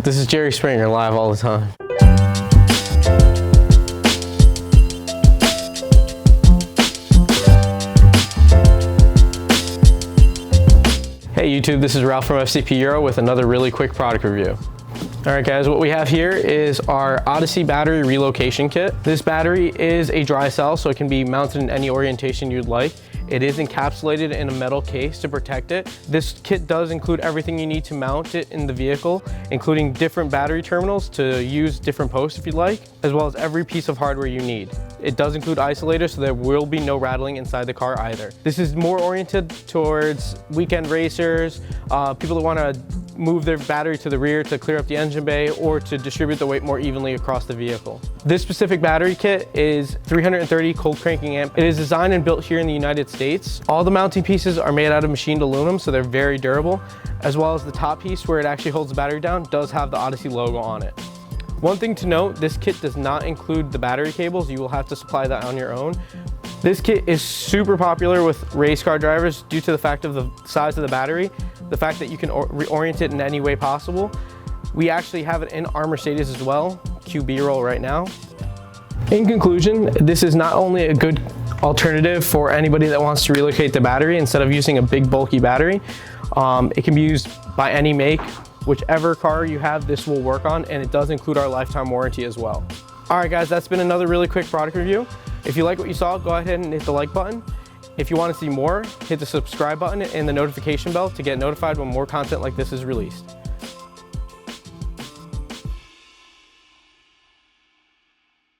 This is Jerry Springer live all the time. Hey YouTube, this is Ralph from FCP Euro with another really quick product review. Alright guys, what we have here is our Odyssey battery relocation kit. This battery is a dry cell, so it can be mounted in any orientation you'd like. It is encapsulated in a metal case to protect it. This kit does include everything you need to mount it in the vehicle, including different battery terminals to use different posts if you'd like, as well as every piece of hardware you need. It does include isolators, so there will be no rattling inside the car either. This is more oriented towards weekend racers, people that want to move their battery to the rear to clear up the engine bay or to distribute the weight more evenly across the vehicle. This specific battery kit is 330 cold cranking amp. It is designed and built here in the United States. All the mounting pieces are made out of machined aluminum, so they're very durable, as well as the top piece where it actually holds the battery down does have the Odyssey logo on it. One thing to note, this kit does not include the battery cables. You will have to supply that on your own. This kit is super popular with race car drivers due to the fact of the size of the battery, the fact that you can reorient it in any way possible. We actually have it in our Mercedes as well, B-roll right now. In conclusion, this is not only a good alternative for anybody that wants to relocate the battery instead of using a big bulky battery. It can be used by any make. Whichever car you have, this will work on, and it does include our lifetime warranty as well. All right guys, that's been another really quick product review. If you like what you saw, go ahead and hit the like button. If you want to see more, hit the subscribe button and the notification bell to get notified when more content like this is released.